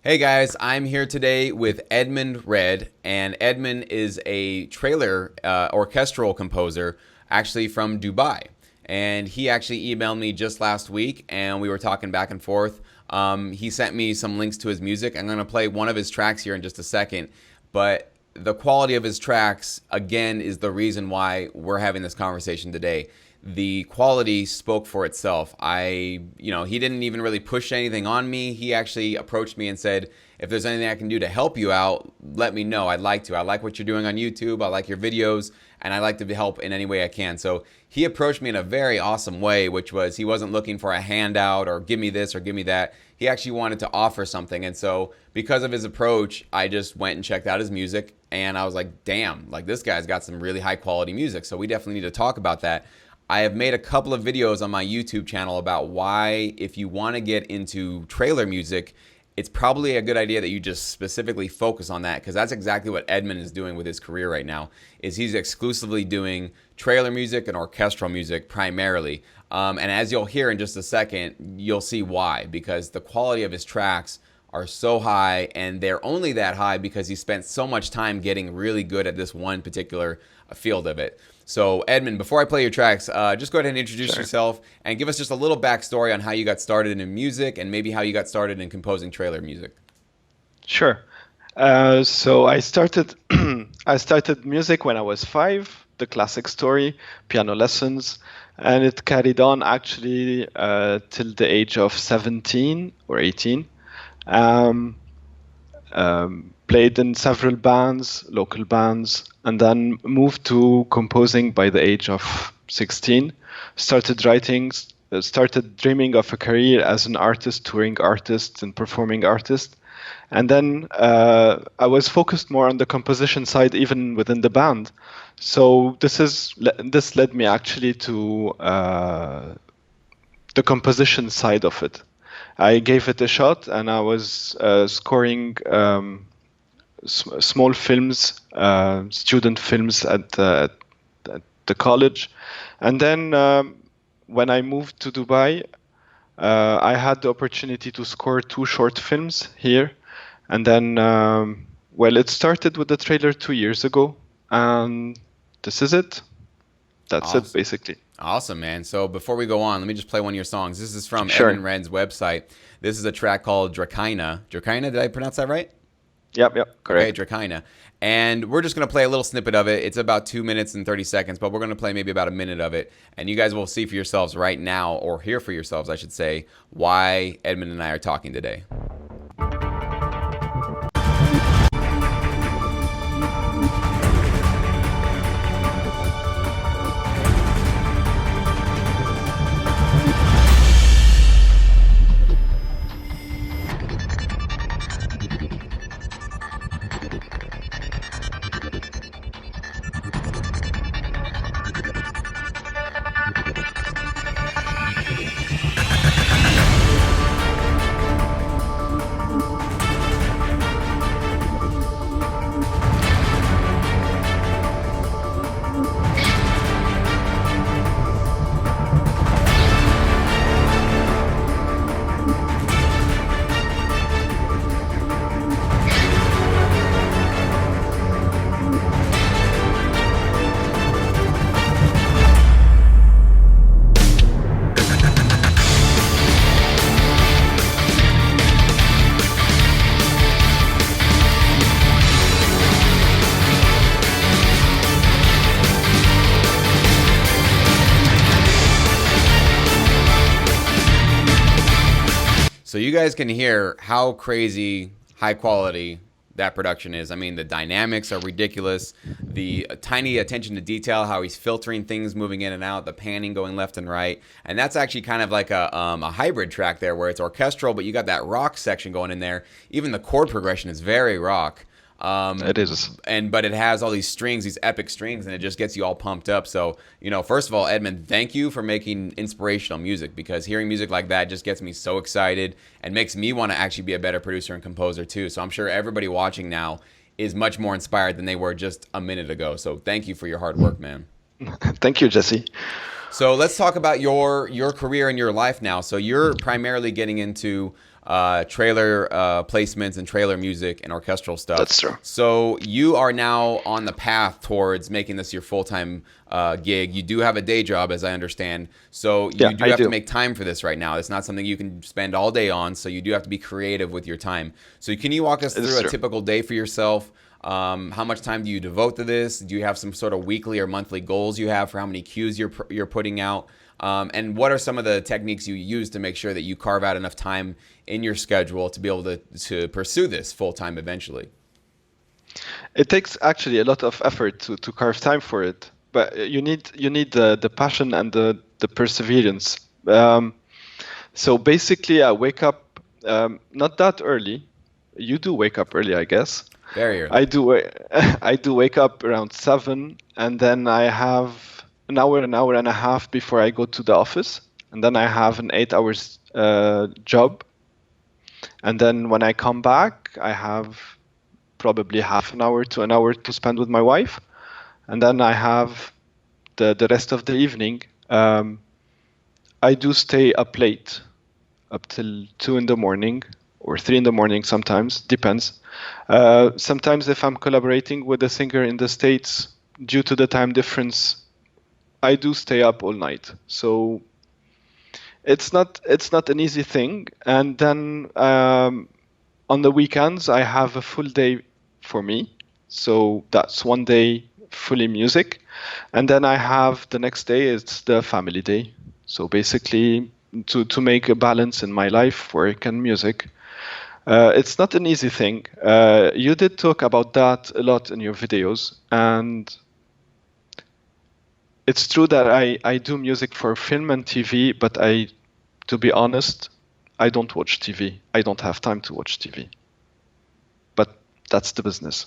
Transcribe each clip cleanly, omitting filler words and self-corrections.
Hey guys, I'm here today with Edmond Red, and Edmond is a trailer orchestral composer actually from Dubai. And he actually emailed me just last week, and we were talking back and forth. He sent me some links to his music. I'm going to play one of his tracks here in just a second, but the quality of his tracks, again, is the reason why we're having this conversation today. The quality spoke for itself. He didn't even really push anything on me. He actually approached me and said, if there's anything I can do to help you out, let me know. I'd like to. I like what you're doing on YouTube. I like your videos, and I like to help in any way I can. So he approached me in a very awesome way, which was he wasn't looking for a handout or give me this or give me that. He actually wanted to offer something. And so because of his approach, I just went and checked out his music, and I was like, damn, like this guy's got some really high quality music. So we definitely need to talk about that. I have made a couple of videos on my YouTube channel about why, if you want to get into trailer music, it's probably a good idea that you just specifically focus on that, because that's exactly what Edmond is doing with his career right now. Is he's exclusively doing trailer music and orchestral music primarily. And as you'll hear in just a second, you'll see why, because the quality of his tracks are so high, and they're only that high because he spent so much time getting really good at this one particular field of it. So Edmond, before I play your tracks, just go ahead and introduce yourself and give us just a little backstory on how you got started in music and maybe how you got started in composing trailer music. Sure. So I started I started music when I was 5, the classic story, piano lessons, and it carried on actually till the age of 17 or 18. Played in several bands, local bands, and then moved to composing by the age of 16. Started writing, started dreaming of a career as an artist, touring artist, and performing artist. And then I was focused more on the composition side, even within the band. So this led me actually to the composition side of it. I gave it a shot, and I was scoring small films, student films at the college. And then when I moved to Dubai, I had the opportunity to score 2 short films here. And then, it started with the trailer 2 years ago, and this is it. That's Awesome. it, basically. Awesome, man. So before we go on, let me just play one of your songs. This is from Edmond Red's website. This is a track called Drakina. Drakina, did I pronounce that right? Yep, correct. Okay, Drakina. And we're just going to play a little snippet of it. It's about 2 minutes and 30 seconds, but we're going to play maybe about a minute of it. And you guys will see for yourselves right now, or hear for yourselves, I should say, why Edmond and I are talking today. So you guys can hear how crazy high quality that production is. I mean, the dynamics are ridiculous. The tiny attention to detail, how he's filtering things moving in and out, the panning going left and right. And that's actually kind of like a hybrid track there where it's orchestral, but you got that rock section going in there. Even the chord progression is very rock. It is. But it has all these strings, these epic strings, and it just gets you all pumped up. So, first of all, Edmond, thank you for making inspirational music, because hearing music like that just gets me so excited and makes me want to actually be a better producer and composer too. So I'm sure everybody watching now is much more inspired than they were just a minute ago. So thank you for your hard work, man. Thank you, Jesse. So let's talk about your career and your life now. So you're primarily getting into trailer placements and trailer music and orchestral stuff. That's true. So you are now on the path towards making this your full-time gig. You do have a day job, as I understand. So you do have to make time for this right now. It's not something you can spend all day on. So you do have to be creative with your time. So can you walk us through a typical day for yourself? How much time do you devote to this? Do you have some sort of weekly or monthly goals you have for how many cues you're putting out? And what are some of the techniques you use to make sure that you carve out enough time in your schedule to be able to pursue this full time eventually? It takes actually a lot of effort to carve time for it, but you need the passion and the perseverance. So basically, I wake up not that early. You do wake up early, I guess. Very early. I do wake up around 7, and then I have an hour and a half before I go to the office, and then I have an 8 hours job, and then when I come back, I have probably half an hour to an hour to spend with my wife, and then I have the rest of the evening. I do stay up late, up till 2 in the morning or 3 in the morning sometimes, depends. Sometimes if I'm collaborating with a singer in the States, due to the time difference, I do stay up all night. So it's not an easy thing. And then on the weekends, I have a full day for me. So that's one day fully music. And then I have the next day, it's the family day. So basically to make a balance in my life, work and music. It's not an easy thing. You did talk about that a lot in your videos, and it's true that I do music for film and TV, but to be honest, I don't watch TV. I don't have time to watch TV. But that's the business.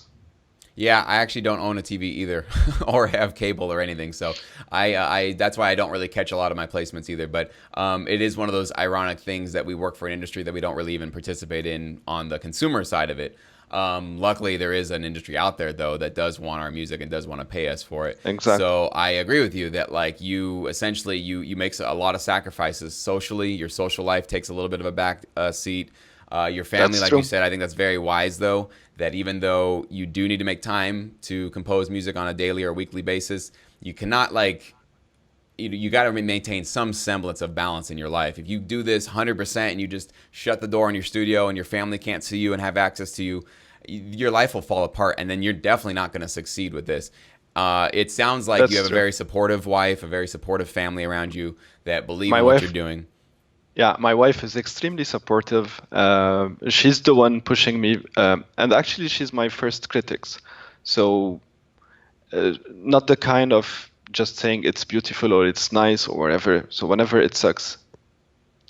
Yeah, I actually don't own a TV either, or have cable or anything. So I that's why I don't really catch a lot of my placements either. But it is one of those ironic things that we work for an industry that we don't really even participate in on the consumer side of it. Luckily, there is an industry out there though that does want our music and does want to pay us for it. Exactly. So I agree with you that like you essentially you make a lot of sacrifices socially. Your social life takes a little bit of a back seat. Your family, That's like true. you said, I think that's very wise though, that even though you do need to make time to compose music on a daily or weekly basis, you cannot like, you got to maintain some semblance of balance in your life. If you do this 100% and you just shut the door in your studio and your family can't see you and have access to you, your life will fall apart, and then you're definitely not going to succeed with this. It sounds like That's you have true. a very supportive wife, a very supportive family around you that believe in what you're doing. Yeah, my wife is extremely supportive. She's the one pushing me, and actually she's my first critics. So not the kind of just saying it's beautiful or it's nice or whatever. So whenever it sucks,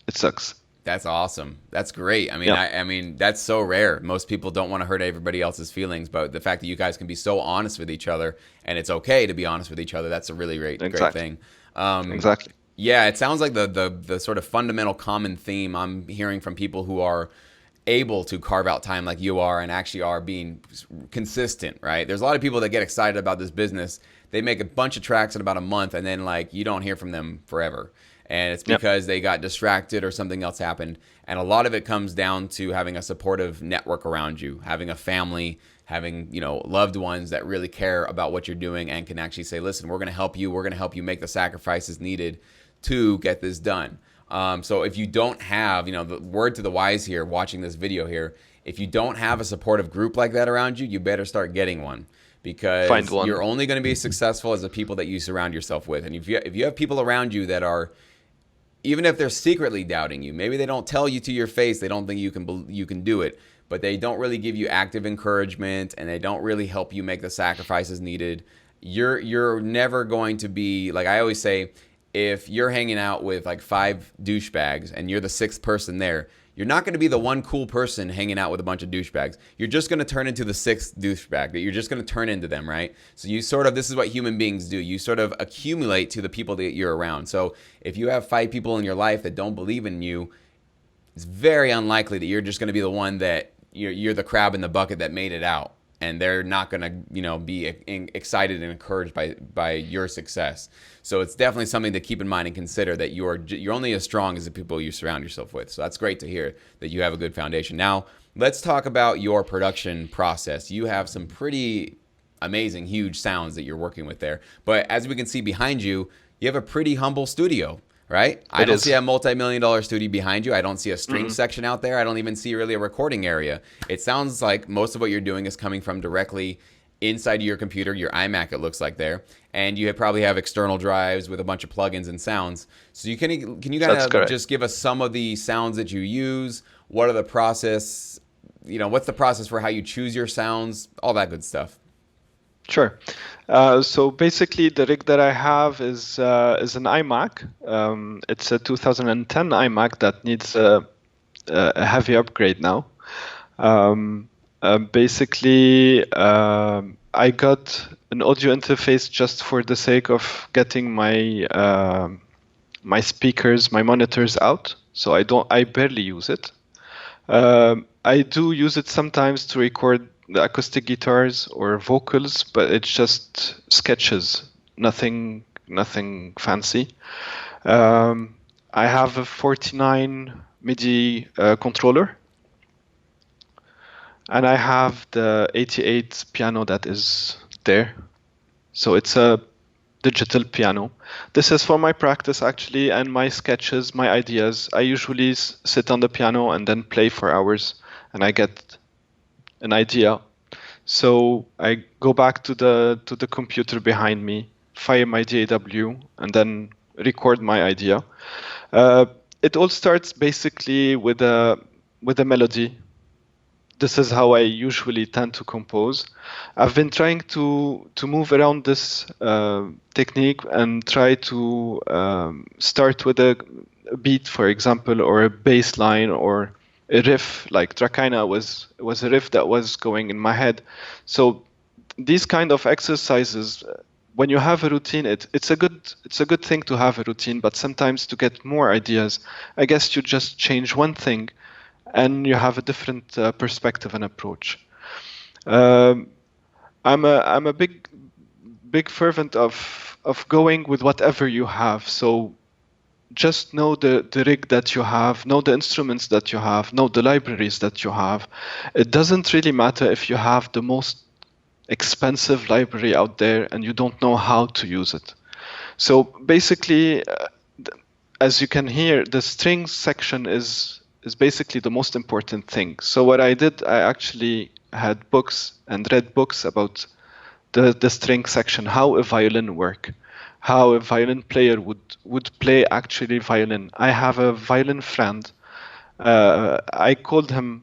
it sucks. That's awesome. That's great. I mean, Yeah. I mean, that's so rare. Most people don't want to hurt everybody else's feelings, but the fact that you guys can be so honest with each other, and it's okay to be honest with each other, that's a really great thing. Exactly. Yeah, it sounds like the sort of fundamental common theme I'm hearing from people who are able to carve out time like you are and actually are being consistent, right? There's a lot of people that get excited about this business. They make a bunch of tracks in about a month, and then like you don't hear from them forever. And it's because they got distracted or something else happened. And a lot of it comes down to having a supportive network around you, having a family, having, loved ones that really care about what you're doing and can actually say, listen, we're going to help you. We're going to help you make the sacrifices needed to get this done. So if you don't have, the word to the wise here, watching this video here, if you don't have a supportive group like that around you, you better start getting one. Because you're only going to be successful as the people that you surround yourself with. And if you have people around you that are, even if they're secretly doubting you, maybe they don't tell you to your face, they don't think you can do it, but they don't really give you active encouragement and they don't really help you make the sacrifices needed, you're never going to be, like I always say, if you're hanging out with like 5 douchebags and you're the 6th person there, you're not going to be the one cool person hanging out with a bunch of douchebags. You're just going to turn into the 6th douchebag, that you're just going to turn into them, right? So this is what human beings do. You sort of accumulate to the people that you're around. So if you have 5 people in your life that don't believe in you, it's very unlikely that you're just going to be the one that you're the crab in the bucket that made it out. and they're not going to, be excited and encouraged by your success. So it's definitely something to keep in mind and consider, that you're only as strong as the people you surround yourself with. So that's great to hear that you have a good foundation. Now, let's talk about your production process. You have some pretty amazing, huge sounds that you're working with there. But as we can see behind you, you have a pretty humble studio, right? I don't see a multi-million-dollar studio behind you. I don't see a string section out there. I don't even see really a recording area. It sounds like most of what you're doing is coming from directly inside of your computer, your iMac, it looks like there. And you probably have external drives with a bunch of plugins and sounds. So can you kind of just give us some of the sounds that you use? What are the process? What's the process for how you choose your sounds? All that good stuff. Sure. So basically, the rig that I have is an iMac. It's a 2010 iMac that needs a heavy upgrade now. Basically, I got an audio interface just for the sake of getting my my speakers, my monitors out. So I barely use it. I do use it sometimes to record the acoustic guitars or vocals, but it's just sketches, nothing fancy. I have a 49 MIDI controller, and I have the 88 piano that is there. So it's a digital piano. This is for my practice actually, and my sketches, my ideas. I usually sit on the piano and then play for hours, and I get an idea. So I go back to the computer behind me, fire my DAW, and then record my idea. It all starts basically with a melody. This is how I usually tend to compose. I've been trying to move around this technique and try to start with a beat, for example, or a bass line, or a riff. Like Drakaina was a riff that was going in my head. So these kind of exercises, when you have a routine, it's a good thing to have a routine. But sometimes to get more ideas, I guess you just change one thing, and you have a different perspective and approach. I'm a big fervent of going with whatever you have. So just know the rig that you have, know the instruments that you have, know the libraries that you have. It doesn't really matter if you have the most expensive library out there and you don't know how to use it. So basically, as you can hear, the strings section is basically the most important thing. So what I did, I actually had books and read books about the string section, how a violin works, how a violin player would play actually violin. I have a violin friend. I called him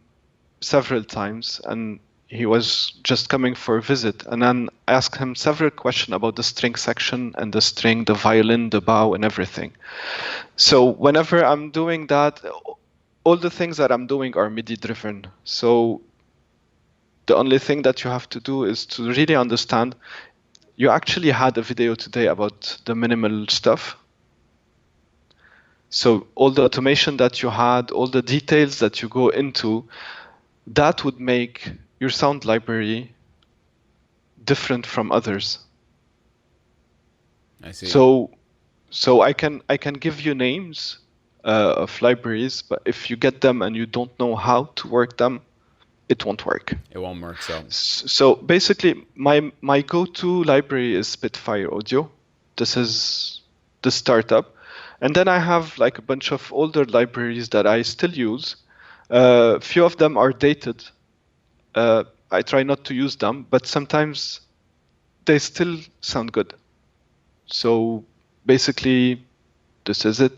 several times, and he was just coming for a visit. And then I asked him several questions about the string section and the string, the violin, the bow, and everything. So whenever I'm doing that, all the things that I'm doing are MIDI driven. So the only thing that you have to do is to really understand. You actually had a video today about the minimal stuff. So all the automation that you had, all the details that you go into, that would make your sound library different from others. I see. So I can give you names of libraries, but if you get them and you don't know how to work them, it won't work. It won't work. So basically, my go-to library is Spitfire Audio. This is the startup. And then I have like a bunch of older libraries that I still use. Few of them are dated. I try not to use them, but sometimes they still sound good. So basically, this is it.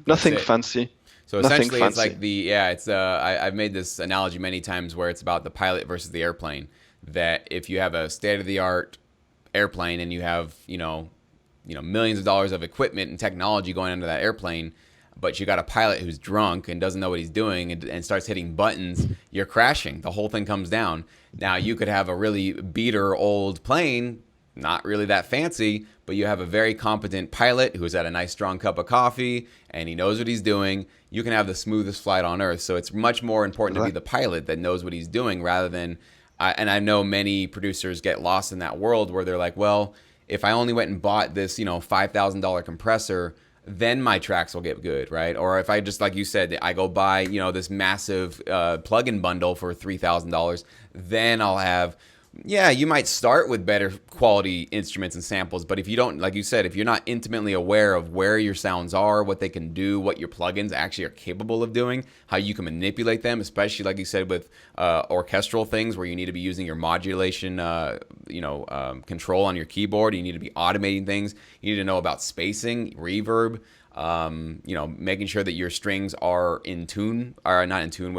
Nothing fancy. So essentially, it's like I've made this analogy many times where it's about the pilot versus the airplane. That if you have a state-of-the-art airplane and you have millions of dollars of equipment and technology going into that airplane, but you got a pilot who's drunk and doesn't know what he's doing and starts hitting buttons, you're crashing. The whole thing comes down. Now you could have a really beater old plane, not really that fancy, but you have a very competent pilot who's had a nice strong cup of coffee and he knows what he's doing. You can have the smoothest flight on earth. So it's much more important to be the pilot that knows what he's doing rather than and I know many producers get lost in that world where they're like, well, if I only went and bought this, $5,000 compressor, then my tracks will get good, right? Or if I just, like you said, I go buy, this massive plug-in bundle for $3,000, then I'll have, yeah, you might start with better quality instruments and samples, but if you don't, like you said, if you're not intimately aware of where your sounds are, what they can do, what your plugins actually are capable of doing, how you can manipulate them, especially like you said with orchestral things where you need to be using your modulation, control on your keyboard. You need to be automating things. You need to know about spacing, reverb. Making sure that your strings are in tune, or not in tune,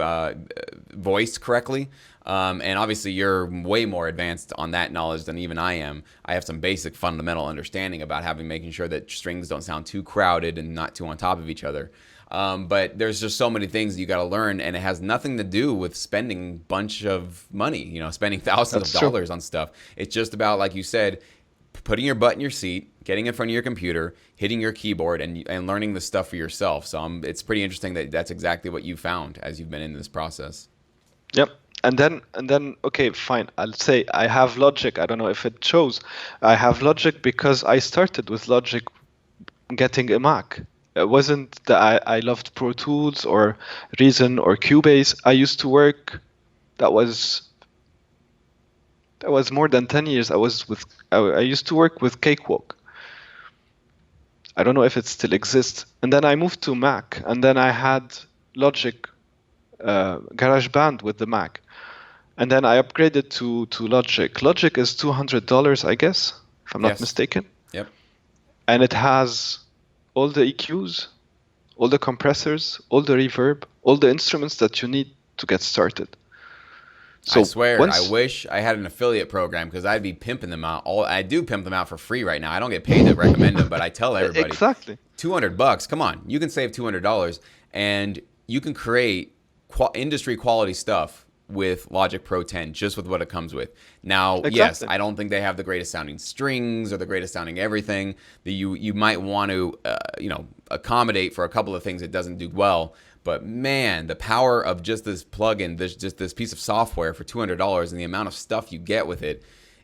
voiced correctly. And obviously you're way more advanced on that knowledge than even I am. I have some basic fundamental understanding about making sure that strings don't sound too crowded and not too on top of each other. But there's just so many things you got to learn, and it has nothing to do with spending a bunch of money, spending thousands of dollars on stuff. It's just about, like you said, putting your butt in your seat, getting in front of your computer, hitting your keyboard, and learning the stuff for yourself. So it's pretty interesting that that's exactly what you found as you've been in this process. Yep. And then, okay, fine. I'll say I have Logic. I don't know if it shows. I have Logic because I started with Logic getting a Mac. It wasn't that I loved Pro Tools or Reason or Cubase. I used to work, that was more than 10 years. I used to work with Cakewalk. I don't know if it still exists. And then I moved to Mac, and then I had Logic, GarageBand with the Mac. And then I upgraded to Logic. Logic is $200, I guess, if I'm not mistaken. Yep. And it has all the EQs, all the compressors, all the reverb, all the instruments that you need to get started. So I swear, I wish I had an affiliate program because I'd be pimping them out. I do pimp them out for free right now. I don't get paid to recommend them, but I tell everybody, exactly, $200. Come on, you can save $200, and you can create industry quality stuff with Logic Pro 10 just with what it comes with. Now, yes, I don't think they have the greatest sounding strings or the greatest sounding everything. That you might want to accommodate for a couple of things it doesn't do well. But man, the power of just this plugin, this piece of software for $200 and the amount of stuff you get with it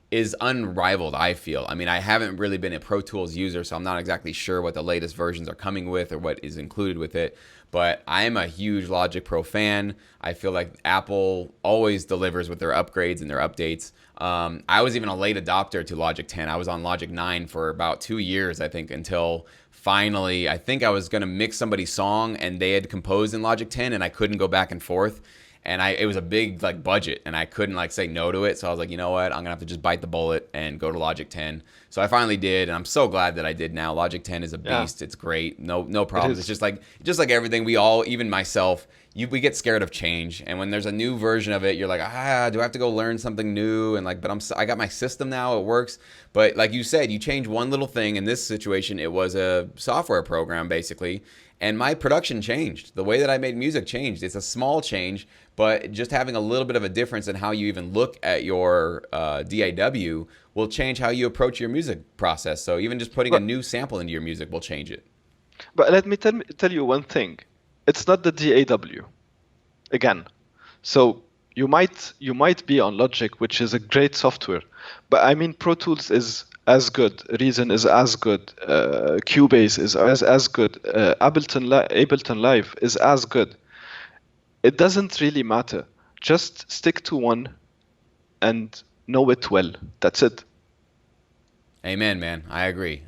is unrivaled, I feel. I mean, I haven't really been a Pro Tools user, so I'm not exactly sure what the latest versions are coming with or what is included with it. But I'm a huge Logic Pro fan. I feel like Apple always delivers with their upgrades and their updates. I was even a late adopter to Logic 10. I was on Logic 9 for about 2 years, I think, until finally, I think I was going to mix somebody's song and they had composed in Logic 10 and I couldn't go back and forth. And it was a big budget and I couldn't say no to it. So I was like, you know what? I'm going to have to just bite the bullet and go to Logic 10. So I finally did. And I'm so glad that I did now. Logic 10 is a beast. Yeah. It's great. No problems. It's just like everything we all, even myself, we get scared of change. And when there's a new version of it, you're like, do I have to go learn something new? And but I got my system now. It works. But like you said, you change one little thing. In this situation, it was a software program basically. And my production changed. The way that I made music changed. It's a small change, but just having a little bit of a difference in how you even look at your DAW will change how you approach your music process. So even just putting a new sample into your music will change it. But let me tell you one thing. It's not the DAW. Again. So you might be on Logic, which is a great software. But I mean, Pro Tools is as good. Reason is as good. Cubase is as good. Ableton Live is as good. It doesn't really matter. Just stick to one and know it well. That's it. Amen, man. I agree.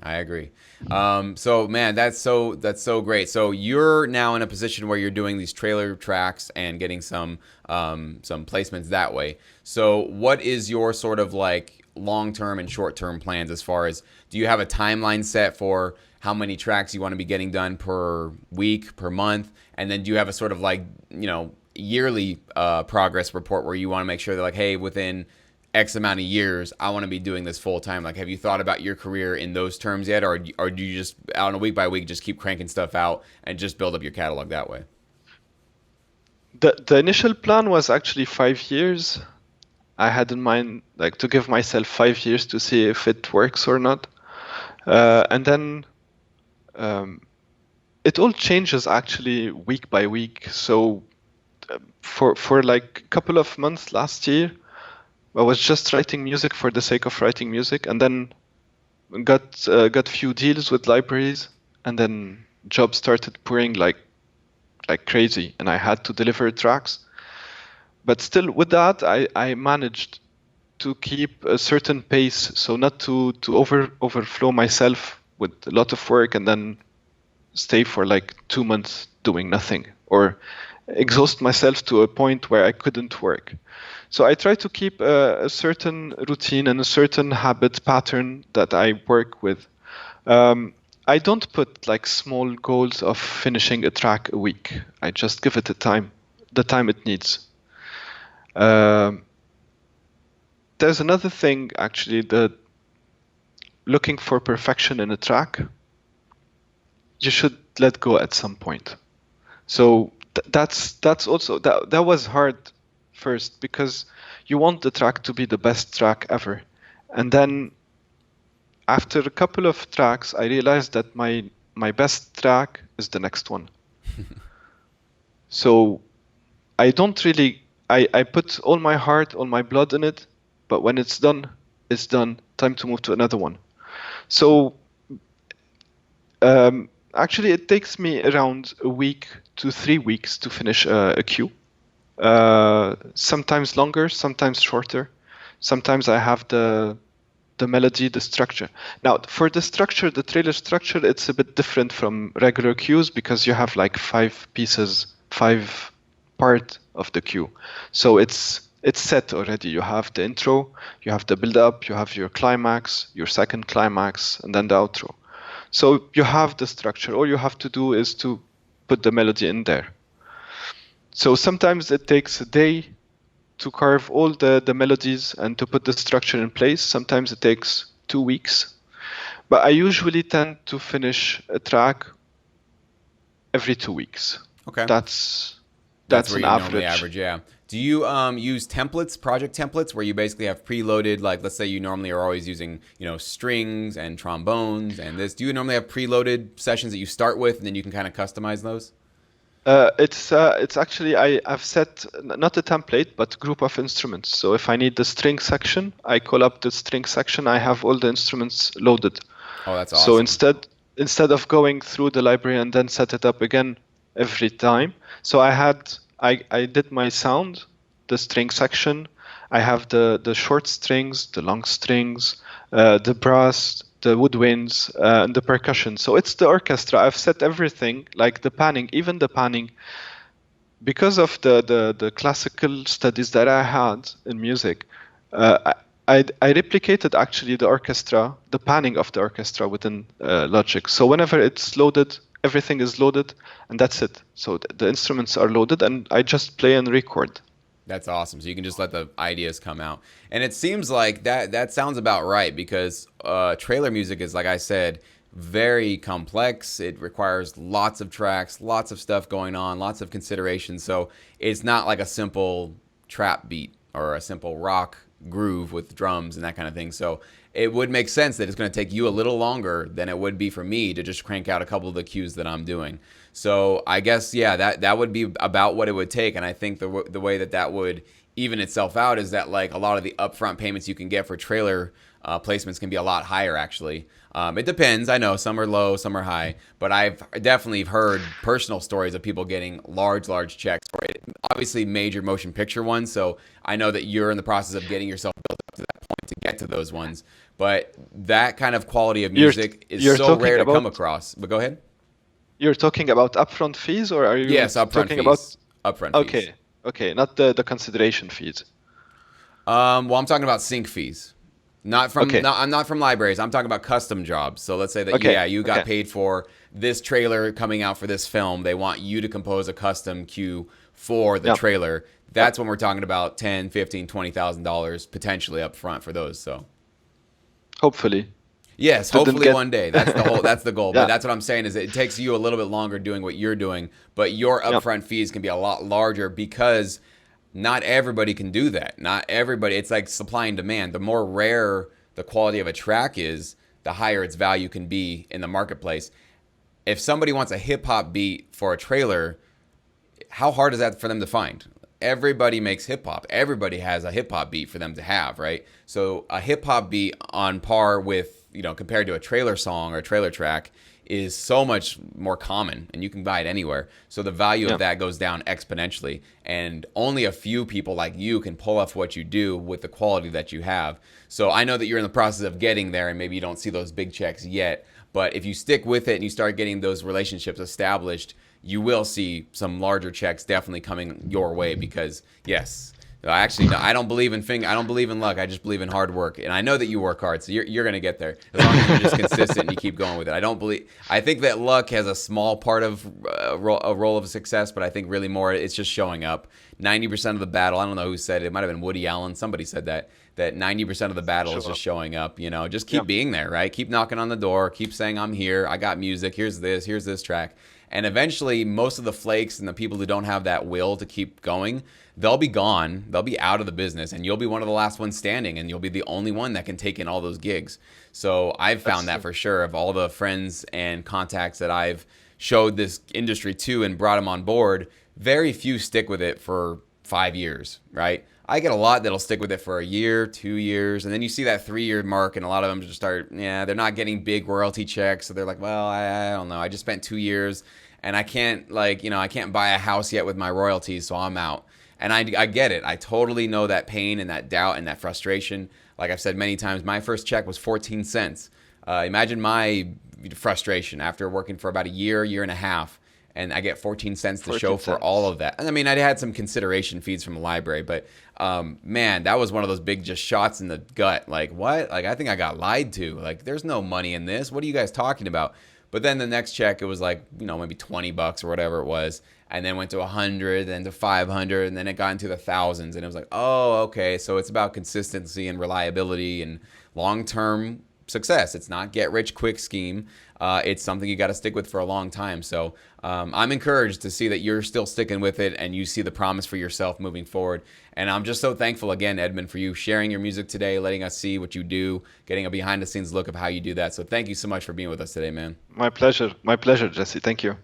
So, man, that's so great. So you're now in a position where you're doing these trailer tracks and getting some placements that way. So what is your sort of long-term and short-term plans as far as, do you have a timeline set for how many tracks you want to be getting done per week, per month? And then do you have a sort of yearly progress report where you want to make sure that hey, within X amount of years, I want to be doing this full time? Have you thought about your career in those terms yet? Or do you just on a week by week just keep cranking stuff out and just build up your catalog that way? The initial plan was actually 5 years. I had in mind to give myself 5 years to see if it works or not. And then it all changes actually week by week. So for a couple of months last year, I was just writing music for the sake of writing music, and then got few deals with libraries, and then jobs started pouring like crazy, and I had to deliver tracks. But still, with that, I managed to keep a certain pace, so not to overflow myself with a lot of work and then stay for like 2 months doing nothing, or exhaust myself to a point where I couldn't work. So I try to keep a certain routine and a certain habit pattern that I work with. I don't put like small goals of finishing a track a week. I just give it the time it needs. Um, there's another thing actually, that looking for perfection in a track, you should let go at some point. So that's also that was hard first, because you want the track to be the best track ever, and then after a couple of tracks, I realized that my best track is the next one. So I don't really I put all my heart, all my blood in it, but when it's done, it's done. Time to move to another one. So actually, it takes me around a week to 3 weeks to finish a queue. Sometimes longer, sometimes shorter. Sometimes I have the melody, the structure. Now, for the structure, the trailer structure, it's a bit different from regular queues, because you have like 5 pieces, 5 part of the queue. So it's set already. You have the intro, you have the build up, you have your climax, your second climax, and then the outro. So you have the structure. All you have to do is to put the melody in there. So sometimes it takes a day to carve all the melodies and to put the structure in place. Sometimes it takes 2 weeks. But I usually tend to finish a track every 2 weeks. Okay. That's where an you normally average. average, yeah. Do you use templates, project templates, where you basically have preloaded, like let's say you normally are always using, strings and trombones and this. Do you normally have preloaded sessions that you start with and then you can kind of customize those? It's actually I've set not a template but group of instruments. So if I need the string section, I call up the string section. I have all the instruments loaded. Oh, that's So awesome. instead of going through the library and then set it up again every time, so I did my sound, the string section. I have the short strings, the long strings, the brass, the woodwinds, and the percussion. So it's the orchestra. I've set everything, like the panning, even the panning, because of the classical studies that I had in music. I replicated actually the orchestra, the panning of the orchestra within Logic. So whenever it's loaded, everything is loaded, and that's it. So the instruments are loaded, and I just play and record. That's awesome. So you can just let the ideas come out. And it seems like that sounds about right, because trailer music is, like I said, very complex. It requires lots of tracks, lots of stuff going on, lots of considerations. So it's not like a simple trap beat or a simple rock groove with drums and that kind of thing. So it would make sense that it's going to take you a little longer than it would be for me to just crank out a couple of the cues that I'm doing. So I guess, yeah, that would be about what it would take. And I think the way that would even itself out is that, like, a lot of the upfront payments you can get for trailer placements can be a lot higher, actually. It depends. I know some are low, some are high, but I've definitely heard personal stories of people getting large checks for it. Obviously, major motion picture ones. So I know that you're in the process of getting yourself built up to that point to get to those ones. But that kind of quality of music is You're so talking rare to come about across. But go ahead. you're talking about upfront fees, or are you Yes, upfront talking about? fees. Upfront fees. Okay, not the consideration fees. Well, I'm talking about sync fees. Okay, I'm not from libraries. I'm talking about custom jobs. So let's say that, okay, yeah, you got okay. paid for this trailer coming out for this film. They want you to compose a custom cue for the Yeah, trailer. yeah. That's when we're talking about 10, 15, $20,000 potentially up front for those. So Hopefully, yes, didn't hopefully get. one day. That's the goal. But Yeah, that's what I'm saying is it takes you a little bit longer doing what you're doing, but your yeah. upfront fees can be a lot larger because not everybody can do that. Not everybody. It's like supply and demand. The more rare the quality of a track is, the higher its value can be in the marketplace. If somebody wants a hip hop beat for a trailer, how hard is that for them to find? everybody makes hip hop. Everybody has a hip hop beat for them to have, right? So a hip hop beat on par with, compared to a trailer song or a trailer track is so much more common, and you can buy it anywhere. So the value of that goes down exponentially, and only a few people like you can pull off what you do with the quality that you have. So I know that you're in the process of getting there, and maybe you don't see those big checks yet, but if you stick with it and you start getting those relationships established, you will see some larger checks definitely coming your way. Because yes, actually, no, I don't believe in luck. I just believe in hard work, and I know that you work hard, so you're gonna get there as long as you're just consistent and you keep going with it. I think that luck has a small part of a role of success, but I think really more it's just showing up. 90% of the battle. I don't know who said it. It might have been Woody Allen. Somebody said that 90% of the battle is just showing up. Just keep being there, right? Keep knocking on the door. Keep saying I'm here. I got music. Here's this track. And eventually, most of the flakes and the people who don't have that will to keep going, they'll be gone. They'll be out of the business, and you'll be one of the last ones standing, and you'll be the only one that can take in all those gigs. So I've found that for sure. Of all the friends and contacts that I've showed this industry to and brought them on board, very few stick with it for 5 years, right? I get a lot that'll stick with it for a year, 2 years, and then you see that 3-year mark, and a lot of them just they're not getting big royalty checks, so they're like, well, I don't know, I just spent 2 years, and I can't I can't buy a house yet with my royalties, so I'm out. And I get it. I totally know that pain and that doubt and that frustration. Like I've said many times, my first check was 14 cents. Imagine my frustration after working for about a year and a half, and I get 14 cents to show for all of that. I mean, I had some consideration fees from the library, but man, that was one of those big just shots in the gut. Like, what? Like, I think I got lied to. Like, there's no money in this. What are you guys talking about? But then the next check, it was like, maybe $20 or whatever it was, and then went to 100, then to 500, and then it got into the thousands, and it was like, oh, okay, so it's about consistency and reliability and long-term success. It's not get rich quick scheme. It's something you got to stick with for a long time. So I'm encouraged to see that you're still sticking with it and you see the promise for yourself moving forward. And I'm just so thankful again, Edmond, for you sharing your music today, letting us see what you do, getting a behind the scenes look of how you do that. So thank you so much for being with us today, man. My pleasure, Jesse. Thank you.